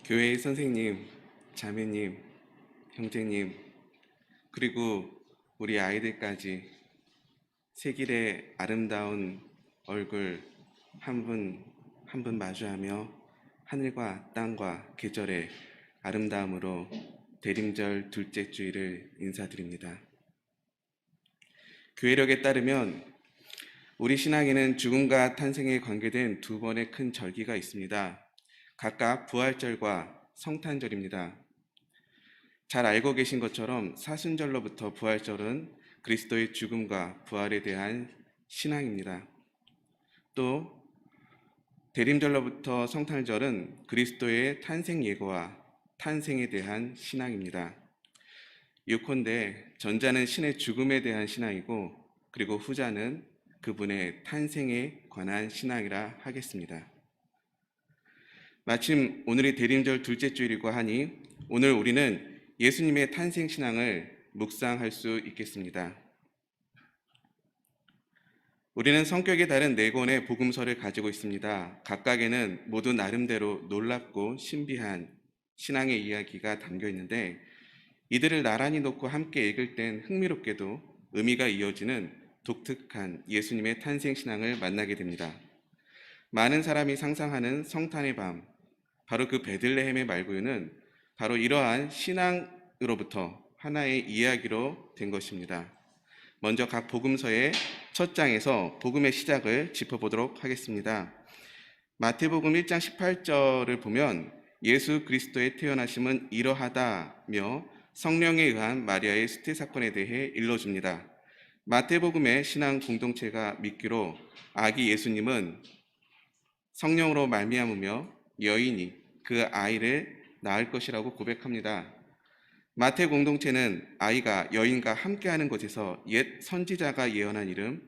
교회의 선생님, 자매님, 형제님, 그리고 우리 아이들까지 세길의 아름다운 얼굴 한 분 한 분 마주하며 하늘과 땅과 계절의 아름다움으로 대림절 둘째 주일을 인사드립니다. 교회력에 따르면 우리 신앙에는 죽음과 탄생에 관계된 두 번의 큰 절기가 있습니다. 각각 부활절과 성탄절입니다. 잘 알고 계신 것처럼 사순절로부터 부활절은 그리스도의 죽음과 부활에 대한 신앙입니다. 또 대림절로부터 성탄절은 그리스도의 탄생 예고와 탄생에 대한 신앙입니다. 요컨대 전자는 신의 죽음에 대한 신앙이고 그리고 후자는 그분의 탄생에 관한 신앙이라 하겠습니다. 마침 오늘이 대림절 둘째 주일이고 하니 오늘 우리는 예수님의 탄생 신앙을 묵상할 수 있겠습니다. 우리는 성격이 다른 네 권의 복음서를 가지고 있습니다. 각각에는 모두 나름대로 놀랍고 신비한 신앙의 이야기가 담겨 있는데 이들을 나란히 놓고 함께 읽을 땐 흥미롭게도 의미가 이어지는 독특한 예수님의 탄생 신앙을 만나게 됩니다. 많은 사람이 상상하는 성탄의 밤, 바로 그 베들레헴의 말구유는 바로 이러한 신앙으로부터 하나의 이야기로 된 것입니다. 먼저 각 복음서의 첫 장에서 복음의 시작을 짚어보도록 하겠습니다. 마태복음 1장 18절을 보면 예수 그리스도의 태어나심은 이러하다며 성령에 의한 마리아의 수태 사건에 대해 일러줍니다. 마태복음의 신앙 공동체가 믿기로 아기 예수님은 성령으로 말미암으며 여인이 그 아이를 낳을 것이라고 고백합니다. 마태 공동체는 아이가 여인과 함께하는 곳에서 옛 선지자가 예언한 이름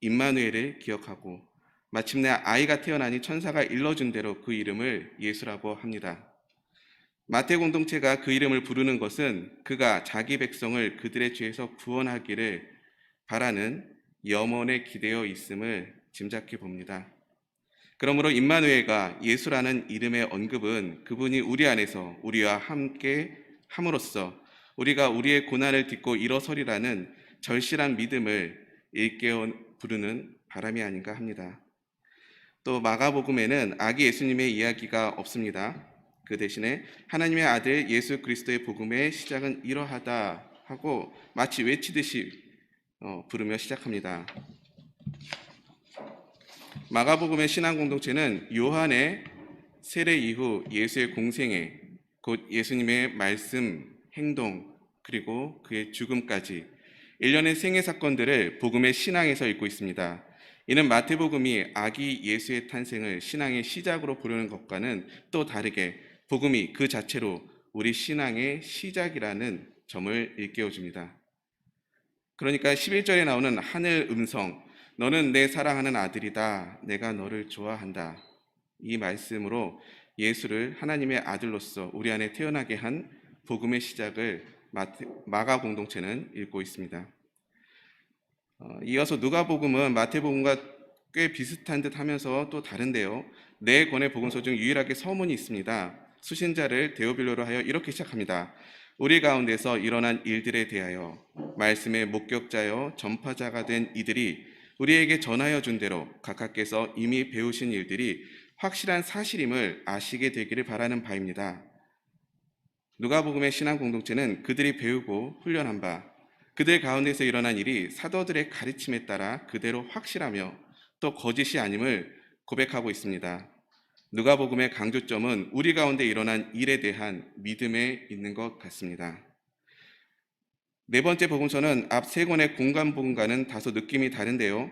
임마누엘을 기억하고 마침내 아이가 태어나니 천사가 일러준 대로 그 이름을 예수라고 합니다. 마태 공동체가 그 이름을 부르는 것은 그가 자기 백성을 그들의 죄에서 구원하기를 바라는 염원에 기대어 있음을 짐작해 봅니다. 그러므로 임마누엘과 예수라는 이름의 언급은 그분이 우리 안에서 우리와 함께 함으로써 우리가 우리의 고난을 딛고 일어서리라는 절실한 믿음을 일깨워 부르는 바람이 아닌가 합니다. 또 마가복음에는 아기 예수님의 이야기가 없습니다. 그 대신에 하나님의 아들 예수 그리스도의 복음의 시작은 이러하다 하고 마치 외치듯이 부르며 시작합니다. 마가복음의 신앙 공동체는 요한의 세례 이후 예수의 공생애, 곧 예수님의 말씀, 행동, 그리고 그의 죽음까지 일련의 생애 사건들을 복음의 신앙에서 읽고 있습니다. 이는 마태복음이 아기 예수의 탄생을 신앙의 시작으로 부르는 것과는 또 다르게 복음이 그 자체로 우리 신앙의 시작이라는 점을 일깨워줍니다. 그러니까 11절에 나오는 하늘 음성, 너는 내 사랑하는 아들이다. 내가 너를 좋아한다. 이 말씀으로 예수를 하나님의 아들로서 우리 안에 태어나게 한 복음의 시작을 마가 공동체는 읽고 있습니다. 이어서 누가복음은 마태복음과 꽤 비슷한 듯 하면서 또 다른데요. 네 권의 복음서 중 유일하게 서문이 있습니다. 수신자를 데오빌로로 하여 이렇게 시작합니다. 우리 가운데서 일어난 일들에 대하여 말씀의 목격자여 전파자가 된 이들이 우리에게 전하여 준 대로 각하께서 이미 배우신 일들이 확실한 사실임을 아시게 되기를 바라는 바입니다. 누가복음의 신앙 공동체는 그들이 배우고 훈련한 바, 그들 가운데서 일어난 일이 사도들의 가르침에 따라 그대로 확실하며 또 거짓이 아님을 고백하고 있습니다. 누가복음의 강조점은 우리 가운데 일어난 일에 대한 믿음에 있는 것 같습니다. 네 번째 복음서는 앞 세 권의 공간 복음과는 다소 느낌이 다른데요.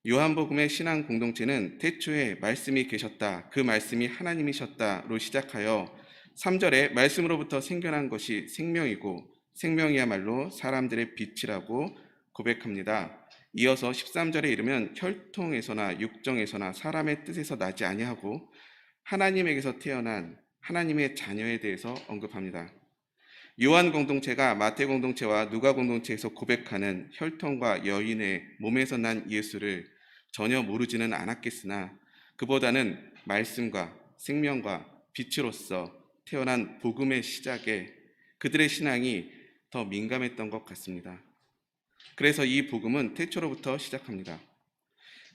요한복음의 신앙 공동체는 태초에 말씀이 계셨다, 그 말씀이 하나님이셨다로 시작하여 3절에 말씀으로부터 생겨난 것이 생명이고 생명이야말로 사람들의 빛이라고 고백합니다. 이어서 13절에 이르면 혈통에서나 육정에서나 사람의 뜻에서 나지 아니하고 하나님에게서 태어난 하나님의 자녀에 대해서 언급합니다. 요한 공동체가 마태 공동체와 누가 공동체에서 고백하는 혈통과 여인의 몸에서 난 예수를 전혀 모르지는 않았겠으나 그보다는 말씀과 생명과 빛으로서 태어난 복음의 시작에 그들의 신앙이 더 민감했던 것 같습니다. 그래서 이 복음은 태초로부터 시작합니다.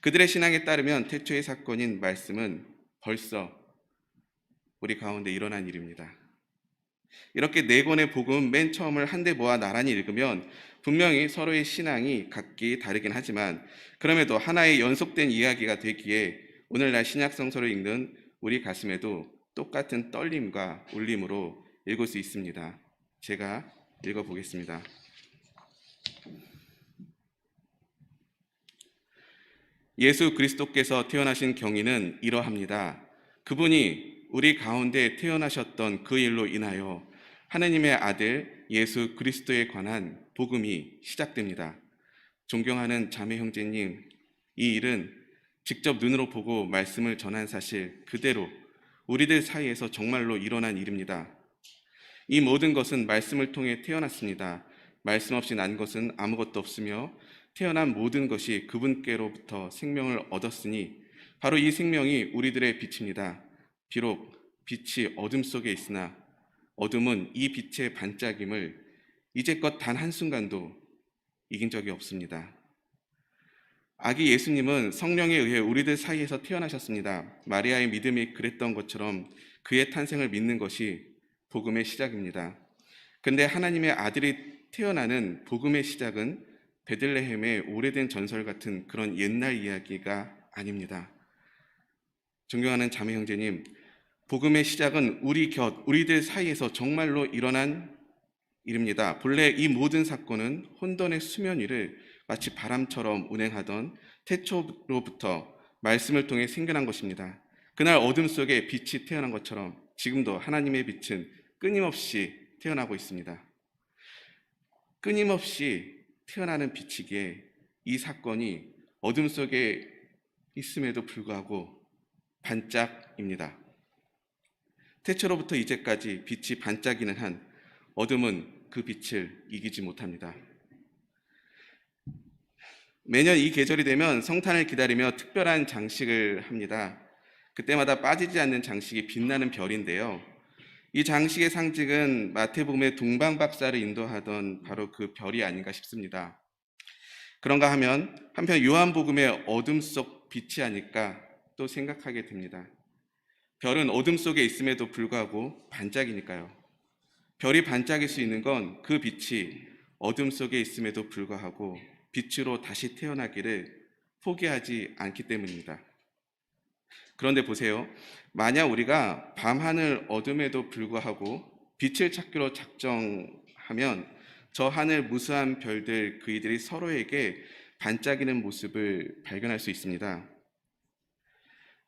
그들의 신앙에 따르면 태초의 사건인 말씀은 벌써 우리 가운데 일어난 일입니다. 이렇게 네 권의 복음 맨 처음을 한데 모아 나란히 읽으면 분명히 서로의 신앙이 각기 다르긴 하지만 그럼에도 하나의 연속된 이야기가 되기에 오늘날 신약 성서를 읽는 우리 가슴에도 똑같은 떨림과 울림으로 읽을 수 있습니다. 제가 읽어보겠습니다. 예수 그리스도께서 태어나신 경위는 이러합니다. 그분이 우리 가운데 태어나셨던 그 일로 인하여 하느님의 아들 예수 그리스도에 관한 복음이 시작됩니다. 존경하는 자매 형제님, 이 일은 직접 눈으로 보고 말씀을 전한 사실 그대로 우리들 사이에서 정말로 일어난 일입니다. 이 모든 것은 말씀을 통해 태어났습니다. 말씀 없이 난 것은 아무것도 없으며 태어난 모든 것이 그분께로부터 생명을 얻었으니 바로 이 생명이 우리들의 빛입니다. 비록 빛이 어둠 속에 있으나 어둠은 이 빛의 반짝임을 이제껏 단 한순간도 이긴 적이 없습니다. 아기 예수님은 성령에 의해 우리들 사이에서 태어나셨습니다. 마리아의 믿음이 그랬던 것처럼 그의 탄생을 믿는 것이 복음의 시작입니다. 근데 하나님의 아들이 태어나는 복음의 시작은 베들레헴의 오래된 전설 같은 그런 옛날 이야기가 아닙니다. 존경하는 자매 형제님, 복음의 시작은 우리들 사이에서 정말로 일어난 일입니다. 본래 이 모든 사건은 혼돈의 수면 위를 마치 바람처럼 운행하던 태초로부터 말씀을 통해 생겨난 것입니다. 그날 어둠 속에 빛이 태어난 것처럼 지금도 하나님의 빛은 끊임없이 태어나고 있습니다. 끊임없이 태어나는 빛이기에 이 사건이 어둠 속에 있음에도 불구하고 반짝입니다. 태초로부터 이제까지 빛이 반짝이는 한 어둠은 그 빛을 이기지 못합니다. 매년 이 계절이 되면 성탄을 기다리며 특별한 장식을 합니다. 그때마다 빠지지 않는 장식이 빛나는 별인데요. 이 장식의 상징은 마태복음의 동방박사를 인도하던 바로 그 별이 아닌가 싶습니다. 그런가 하면 한편 요한복음의 어둠 속 빛이 아닐까 또 생각하게 됩니다. 별은 어둠 속에 있음에도 불구하고 반짝이니까요. 별이 반짝일 수 있는 건 그 빛이 어둠 속에 있음에도 불구하고 빛으로 다시 태어나기를 포기하지 않기 때문입니다. 그런데 보세요. 만약 우리가 밤하늘 어둠에도 불구하고 빛을 찾기로 작정하면 저 하늘 무수한 별들 그이들이 서로에게 반짝이는 모습을 발견할 수 있습니다.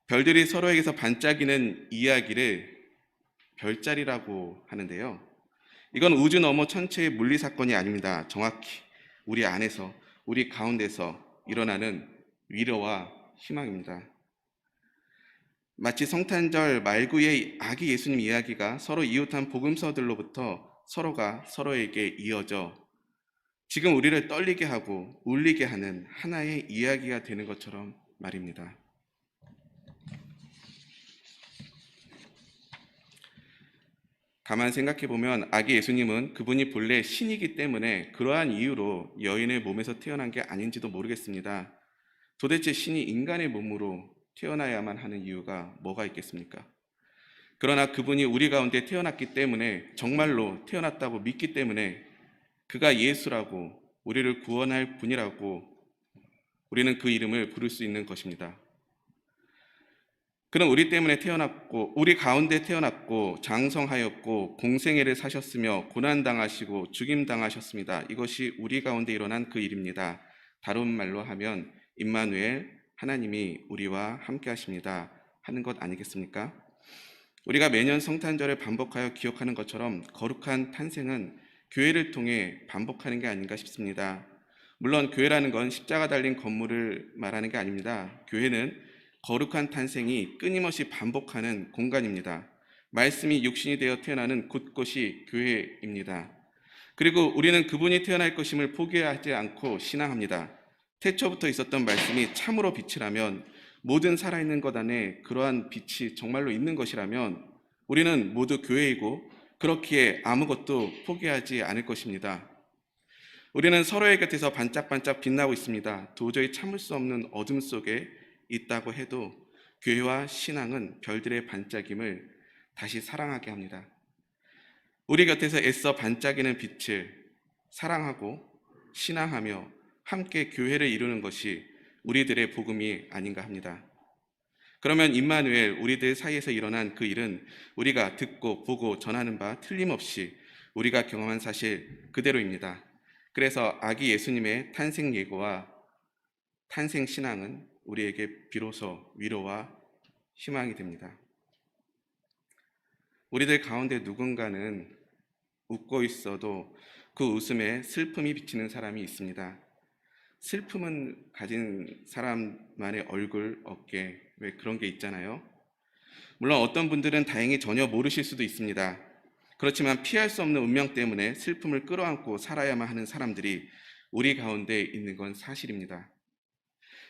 별들이 서로에게서 반짝이는 이야기를 별자리라고 하는데요. 이건 우주 너머 천체의 물리 사건이 아닙니다. 정확히 우리 안에서, 우리 가운데서 일어나는 위로와 희망입니다. 마치 성탄절 말구의 아기 예수님 이야기가 서로 이웃한 복음서들로부터 서로가 서로에게 이어져 지금 우리를 떨리게 하고 울리게 하는 하나의 이야기가 되는 것처럼 말입니다. 가만 생각해 보면 아기 예수님은 그분이 본래 신이기 때문에 그러한 이유로 여인의 몸에서 태어난 게 아닌지도 모르겠습니다. 도대체 신이 인간의 몸으로 태어나야만 하는 이유가 뭐가 있겠습니까? 그러나 그분이 우리 가운데 태어났기 때문에 정말로 태어났다고 믿기 때문에 그가 예수라고 우리를 구원할 분이라고 우리는 그 이름을 부를 수 있는 것입니다. 그는 우리 때문에 태어났고 우리 가운데 태어났고 장성하였고 공생애를 사셨으며 고난당하시고 죽임당하셨습니다. 이것이 우리 가운데 일어난 그 일입니다. 다른 말로 하면 임마누엘 하나님이 우리와 함께 하십니다 하는 것 아니겠습니까? 우리가 매년 성탄절을 반복하여 기억하는 것처럼 거룩한 탄생은 교회를 통해 반복하는 게 아닌가 싶습니다. 물론 교회라는 건 십자가 달린 건물을 말하는 게 아닙니다. 교회는 거룩한 탄생이 끊임없이 반복하는 공간입니다. 말씀이 육신이 되어 태어나는 곳곳이 교회입니다. 그리고 우리는 그분이 태어날 것임을 포기하지 않고 신앙합니다. 태초부터 있었던 말씀이 참으로 빛이라면 모든 살아있는 것 안에 그러한 빛이 정말로 있는 것이라면 우리는 모두 교회이고 그렇기에 아무것도 포기하지 않을 것입니다. 우리는 서로의 곁에서 반짝반짝 빛나고 있습니다. 도저히 참을 수 없는 어둠 속에 있다고 해도 교회와 신앙은 별들의 반짝임을 다시 사랑하게 합니다. 우리 곁에서 애써 반짝이는 빛을 사랑하고 신앙하며 함께 교회를 이루는 것이 우리들의 복음이 아닌가 합니다. 그러면 임마누엘, 우리들 사이에서 일어난 그 일은 우리가 듣고 보고 전하는 바 틀림없이 우리가 경험한 사실 그대로입니다. 그래서 아기 예수님의 탄생 예고와 탄생 신앙은 우리에게 비로소 위로와 희망이 됩니다. 우리들 가운데 누군가는 웃고 있어도 그 웃음에 슬픔이 비치는 사람이 있습니다. 슬픔은 가진 사람만의 얼굴, 어깨, 왜 그런 게 있잖아요. 물론 어떤 분들은 다행히 전혀 모르실 수도 있습니다. 그렇지만 피할 수 없는 운명 때문에 슬픔을 끌어안고 살아야만 하는 사람들이 우리 가운데 있는 건 사실입니다.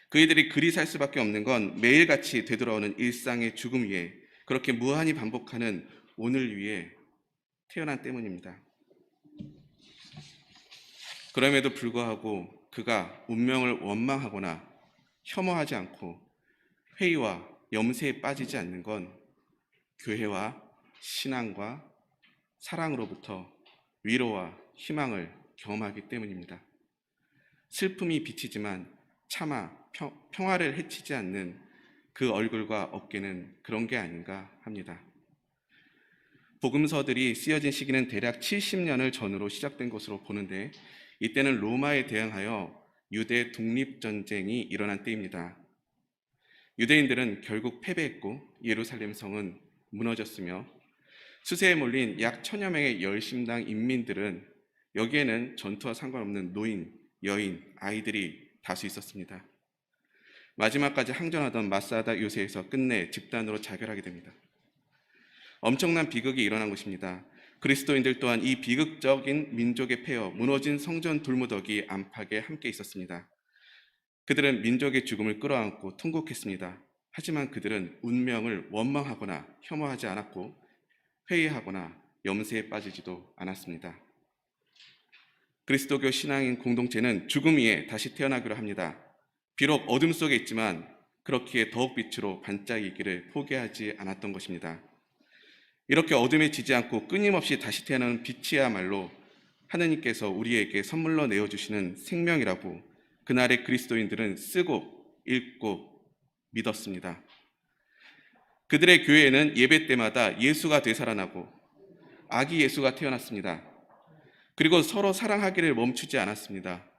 그이들이 그리 살 수밖에 없는 건 매일같이 되돌아오는 일상의 죽음 위에 그렇게 무한히 반복하는 오늘 위에 태어난 때문입니다. 그럼에도 불구하고 그가 운명을 원망하거나 혐오하지 않고 회의와 염세에 빠지지 않는 건 교회와 신앙과 사랑으로부터 위로와 희망을 경험하기 때문입니다. 슬픔이 비치지만 차마 평화를 해치지 않는 그 얼굴과 어깨는 그런 게 아닌가 합니다. 복음서들이 쓰여진 시기는 대략 70년을 전으로 시작된 것으로 보는데 이때는 로마에 대항하여 유대 독립전쟁이 일어난 때입니다. 유대인들은 결국 패배했고 예루살렘 성은 무너졌으며 수세에 몰린 약 1000여 명의 열심당 인민들은 여기에는 전투와 상관없는 노인, 여인, 아이들이 다수 있었습니다. 마지막까지 항전하던 마사다 요새에서 끝내 집단으로 자결하게 됩니다. 엄청난 비극이 일어난 것입니다. 그리스도인들 또한 이 비극적인 민족의 폐허, 무너진 성전 돌무더기 안팎에 함께 있었습니다. 그들은 민족의 죽음을 끌어안고 통곡했습니다. 하지만 그들은 운명을 원망하거나 혐오하지 않았고 회의하거나 염세에 빠지지도 않았습니다. 그리스도교 신앙인 공동체는 죽음 위에 다시 태어나기로 합니다. 비록 어둠 속에 있지만 그렇기에 더욱 빛으로 반짝이기를 포기하지 않았던 것입니다. 이렇게 어둠에 지지 않고 끊임없이 다시 태어나는 빛이야말로 하느님께서 우리에게 선물로 내어주시는 생명이라고 그날의 그리스도인들은 쓰고 읽고 믿었습니다. 그들의 교회에는 예배 때마다 예수가 되살아나고 아기 예수가 태어났습니다. 그리고 서로 사랑하기를 멈추지 않았습니다.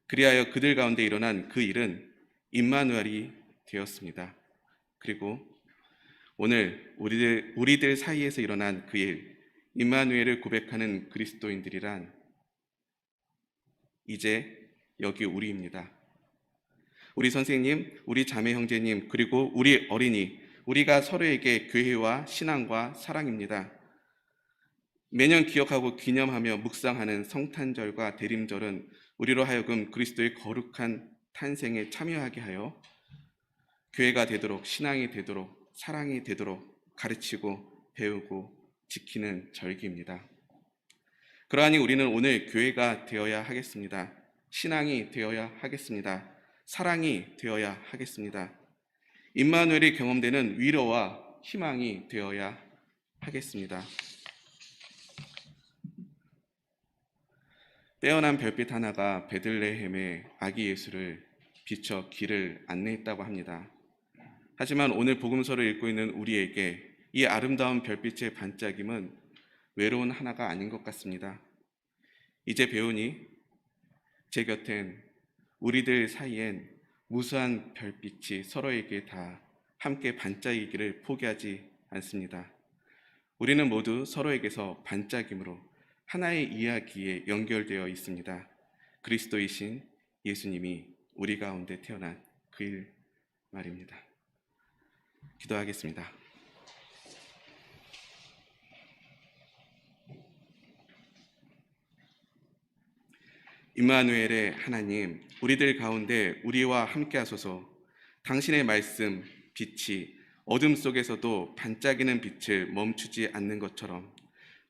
그리하여 그들 가운데 일어난 그 일은 임마누엘이 되었습니다. 그리고 오늘 우리들 사이에서 일어난 그 일, 임마누엘을 고백하는 그리스도인들이란 이제 여기 우리입니다. 우리 선생님, 우리 자매 형제님, 그리고 우리 어린이, 우리가 서로에게 교회와 신앙과 사랑입니다. 매년 기억하고 기념하며 묵상하는 성탄절과 대림절은 우리로 하여금 그리스도의 거룩한 탄생에 참여하게 하여 교회가 되도록, 신앙이 되도록, 사랑이 되도록 가르치고 배우고 지키는 절기입니다. 그러하니 우리는 오늘 교회가 되어야 하겠습니다. 신앙이 되어야 하겠습니다. 사랑이 되어야 하겠습니다. 임마누엘이 경험되는 위로와 희망이 되어야 하겠습니다. 떼어난 별빛 하나가 베들레헴의 아기 예수를 비춰 길을 안내했다고 합니다. 하지만 오늘 복음서를 읽고 있는 우리에게 이 아름다운 별빛의 반짝임은 외로운 하나가 아닌 것 같습니다. 이제 배우니 제 곁엔 우리들 사이엔 무수한 별빛이 서로에게 다 함께 반짝이기를 포기하지 않습니다. 우리는 모두 서로에게서 반짝임으로 하나의 이야기에 연결되어 있습니다. 그리스도이신 예수님이 우리 가운데 태어난 그 일 말입니다. 기도하겠습니다. 임마누엘의 하나님, 우리들 가운데 우리와 함께 하소서. 당신의 말씀, 빛이 어둠 속에서도 반짝이는 빛을 멈추지 않는 것처럼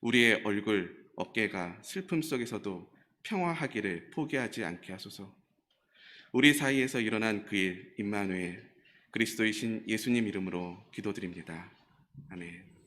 우리의 얼굴, 어깨가 슬픔 속에서도 평화하기를 포기하지 않게 하소서. 우리 사이에서 일어난 그 일, 임마누엘, 그리스도이신 예수님 이름으로 기도드립니다. 아멘.